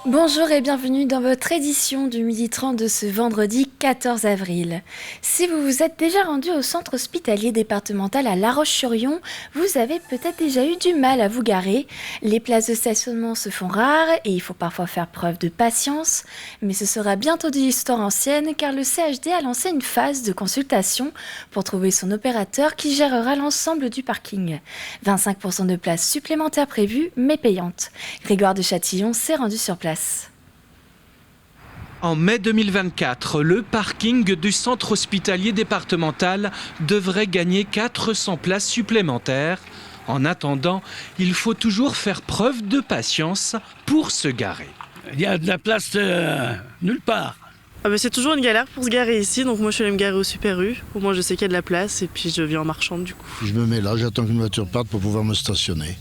Bonjour et bienvenue dans votre édition du 12h30 de ce vendredi 14 avril. Si vous vous êtes déjà rendu au centre hospitalier départemental à La Roche-sur-Yon, vous avez peut-être déjà eu du mal à vous garer. Les places de stationnement se font rares et il faut parfois faire preuve de patience. Mais ce sera bientôt de l'histoire ancienne car le CHD a lancé une phase de consultation pour trouver son opérateur qui gérera l'ensemble du parking. 25% de places supplémentaires prévues mais payantes. Grégoire de Châtillon s'est rendu sur place. En mai 2024, le parking du centre hospitalier départemental devrait gagner 400 places supplémentaires. En attendant, il faut toujours faire preuve de patience pour se garer. Il y a de la place nulle part. C'est toujours une galère pour se garer ici, donc moi je suis allée me garer au Super U. Au moins je sais qu'il y a de la place et puis je viens en marchande du coup. Je me mets là, j'attends qu'une voiture parte pour pouvoir me stationner.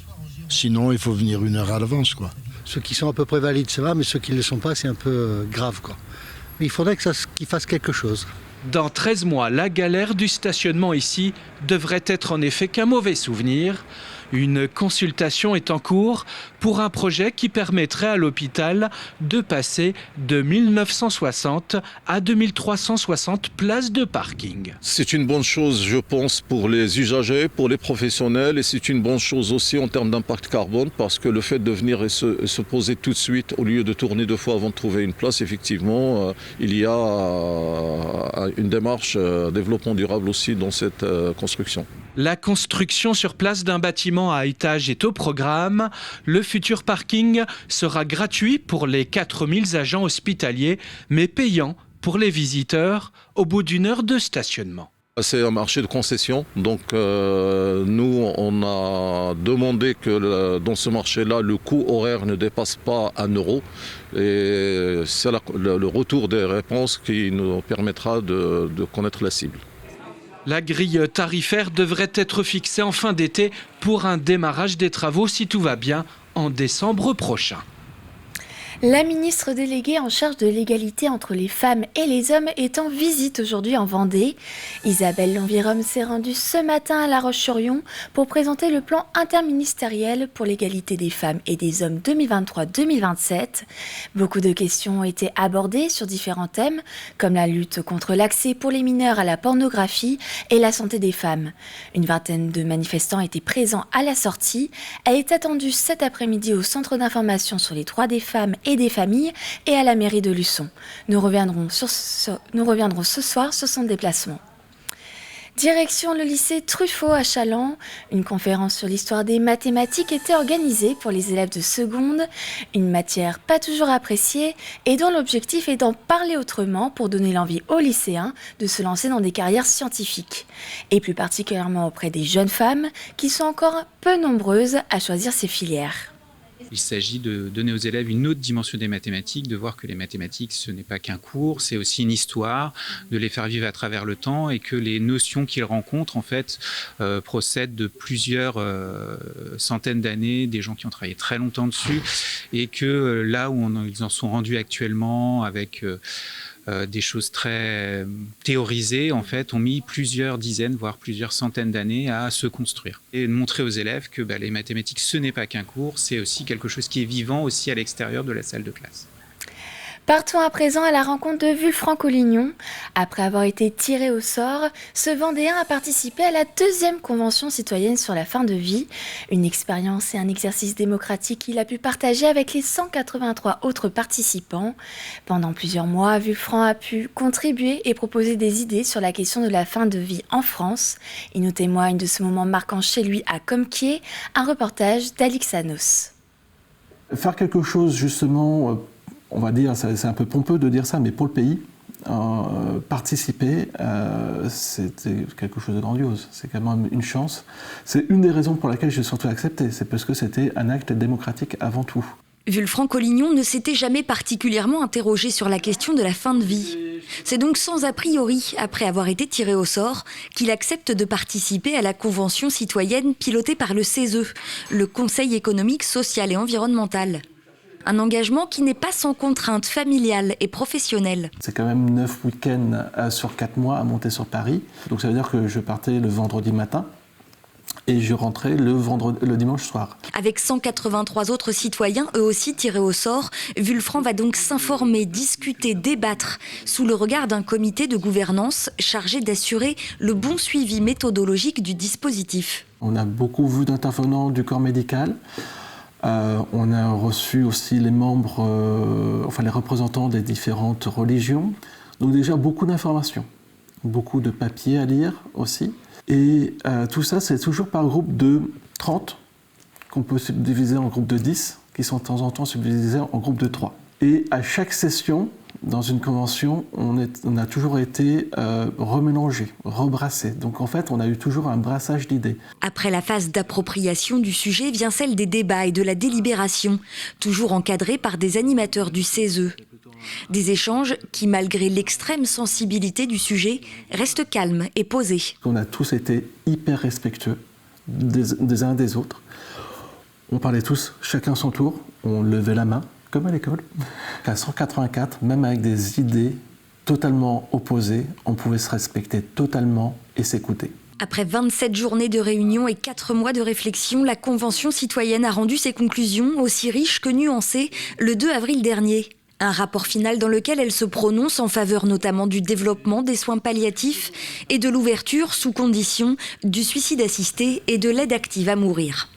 Sinon il faut venir 1 heure à l'avance quoi. Ceux qui sont à peu près valides, ça va, mais ceux qui ne le sont pas, c'est un peu grave, quoi. Mais il faudrait qu'ils fassent quelque chose. Dans 13 mois, la galère du stationnement ici devrait être en effet qu'un mauvais souvenir. Une consultation est en cours pour un projet qui permettrait à l'hôpital de passer de 1960 à 2360 places de parking. C'est une bonne chose, je pense, pour les usagers, pour les professionnels, et c'est une bonne chose aussi en termes d'impact carbone, parce que le fait de venir et se poser tout de suite, au lieu de tourner 2 fois avant de trouver une place, effectivement, il y a une démarche développement durable aussi dans cette construction. La construction sur place d'un bâtiment à étage est au programme. Le futur parking sera gratuit pour les 4000 agents hospitaliers, mais payant pour les visiteurs au bout d'1 heure de stationnement. C'est un marché de concession, donc nous on a demandé que dans ce marché-là, le coût horaire ne dépasse pas 1 euro. Et c'est le retour des réponses qui nous permettra de connaître la cible. La grille tarifaire devrait être fixée en fin d'été pour un démarrage des travaux, si tout va bien, en décembre prochain. La ministre déléguée en charge de l'égalité entre les femmes et les hommes est en visite aujourd'hui en Vendée. Isabelle Lanvirom s'est rendue ce matin à La Roche-sur-Yon pour présenter le plan interministériel pour l'égalité des femmes et des hommes 2023-2027. Beaucoup de questions ont été abordées sur différents thèmes, comme la lutte contre l'accès pour les mineurs à la pornographie et la santé des femmes. Une vingtaine de manifestants étaient présents à la sortie. Elle est attendue cet après-midi au Centre d'information sur les droits des femmes et des familles et à la mairie de Luçon. Nous reviendrons ce soir sur son déplacement. Direction le lycée Truffaut à Challans. Une conférence sur l'histoire des mathématiques était organisée pour les élèves de seconde, une matière pas toujours appréciée et dont l'objectif est d'en parler autrement pour donner l'envie aux lycéens de se lancer dans des carrières scientifiques. Et plus particulièrement auprès des jeunes femmes qui sont encore peu nombreuses à choisir ces filières. Il s'agit de donner aux élèves une autre dimension des mathématiques, de voir que les mathématiques, ce n'est pas qu'un cours, c'est aussi une histoire, de les faire vivre à travers le temps et que les notions qu'ils rencontrent, en fait, procèdent de plusieurs centaines d'années, des gens qui ont travaillé très longtemps dessus et que là où ils en sont rendus actuellement avec des choses très théorisées, en fait, ont mis plusieurs dizaines, voire plusieurs centaines d'années à se construire. Et de montrer aux élèves que les mathématiques, ce n'est pas qu'un cours, c'est aussi quelque chose qui est vivant aussi à l'extérieur de la salle de classe. Partons à présent à la rencontre de Villefranche-Collignon. Après avoir été tiré au sort, ce Vendéen a participé à la 2e convention citoyenne sur la fin de vie. Une expérience et un exercice démocratique qu'il a pu partager avec les 183 autres participants. Pendant plusieurs mois, Villefranche a pu contribuer et proposer des idées sur la question de la fin de vie en France. Il nous témoigne de ce moment marquant chez lui à Comquier, un reportage d'Alix Anos. Faire quelque chose justement... On va dire, c'est un peu pompeux de dire ça, mais pour le pays, participer, c'était quelque chose de grandiose. C'est quand même une chance. C'est une des raisons pour laquelle j'ai surtout accepté. C'est parce que c'était un acte démocratique avant tout. Villefranche-Collignon ne s'était jamais particulièrement interrogé sur la question de la fin de vie. C'est donc sans a priori, après avoir été tiré au sort, qu'il accepte de participer à la convention citoyenne pilotée par le CESE, le Conseil économique, social et environnemental. Un engagement qui n'est pas sans contrainte familiale et professionnelle. C'est quand même 9 week-ends sur 4 mois à monter sur Paris. Donc ça veut dire que je partais le vendredi matin et je rentrais le dimanche soir. Avec 183 autres citoyens, eux aussi tirés au sort, Vulfran va donc s'informer, discuter, débattre, sous le regard d'un comité de gouvernance chargé d'assurer le bon suivi méthodologique du dispositif. On a beaucoup vu d'intervenants du corps médical. On a reçu aussi les membres, les représentants des différentes religions. Donc déjà beaucoup d'informations, beaucoup de papiers à lire aussi. Et tout ça, c'est toujours par groupe de 30, qu'on peut subdiviser en groupe de 10, qui sont de temps en temps subdivisés en groupe de 3. Et à chaque session, dans une convention, on a toujours été remélangé, rebrassé. Donc en fait, on a eu toujours un brassage d'idées. Après la phase d'appropriation du sujet vient celle des débats et de la délibération, toujours encadrée par des animateurs du CESE. Des échanges qui, malgré l'extrême sensibilité du sujet, restent calmes et posés. On a tous été hyper respectueux des uns des autres. On parlait tous, chacun son tour, on levait la main, comme à l'école. À 184, même avec des idées totalement opposées, on pouvait se respecter totalement et s'écouter. Après 27 journées de réunion et 4 mois de réflexion, la Convention citoyenne a rendu ses conclusions, aussi riches que nuancées, le 2 avril dernier. Un rapport final dans lequel elle se prononce en faveur notamment du développement des soins palliatifs et de l'ouverture, sous condition, du suicide assisté et de l'aide active à mourir.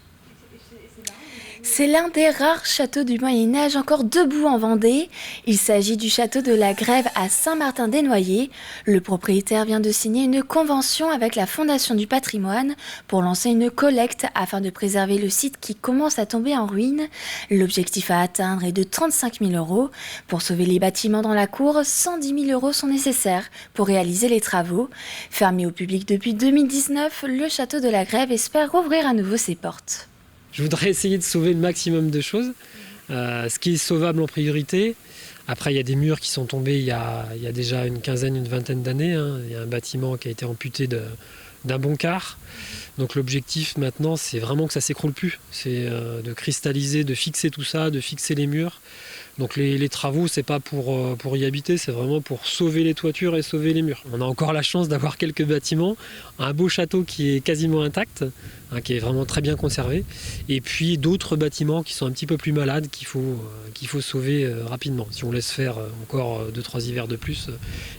C'est l'un des rares châteaux du Moyen-Âge encore debout en Vendée. Il s'agit du château de la Grève à Saint-Martin-des-Noyers. Le propriétaire vient de signer une convention avec la Fondation du patrimoine pour lancer une collecte afin de préserver le site qui commence à tomber en ruine. L'objectif à atteindre est de 35 000 €. Pour sauver les bâtiments dans la cour, 110 000 € sont nécessaires pour réaliser les travaux. Fermé au public depuis 2019, le château de la Grève espère rouvrir à nouveau ses portes. Je voudrais essayer de sauver le maximum de choses, ce qui est sauvable en priorité. Après, il y a des murs qui sont tombés il y a déjà une vingtaine d'années. Il y a un bâtiment qui a été amputé d'un bon quart. Donc l'objectif maintenant, c'est vraiment que ça ne s'écroule plus. C'est de cristalliser, de fixer tout ça, de fixer les murs. Donc les travaux, c'est pas pour y habiter, c'est vraiment pour sauver les toitures et sauver les murs. On a encore la chance d'avoir quelques bâtiments, un beau château qui est quasiment intact, qui est vraiment très bien conservé, et puis d'autres bâtiments qui sont un petit peu plus malades qu'il faut sauver rapidement. Si on laisse faire encore 2-3 hivers de plus,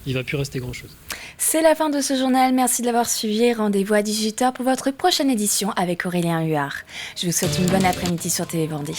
il ne va plus rester grand-chose. C'est la fin de ce journal, merci de l'avoir suivi. Rendez-vous à 18h pour votre prochaine édition avec Aurélien Huard. Je vous souhaite une bonne après-midi sur TV Vendée.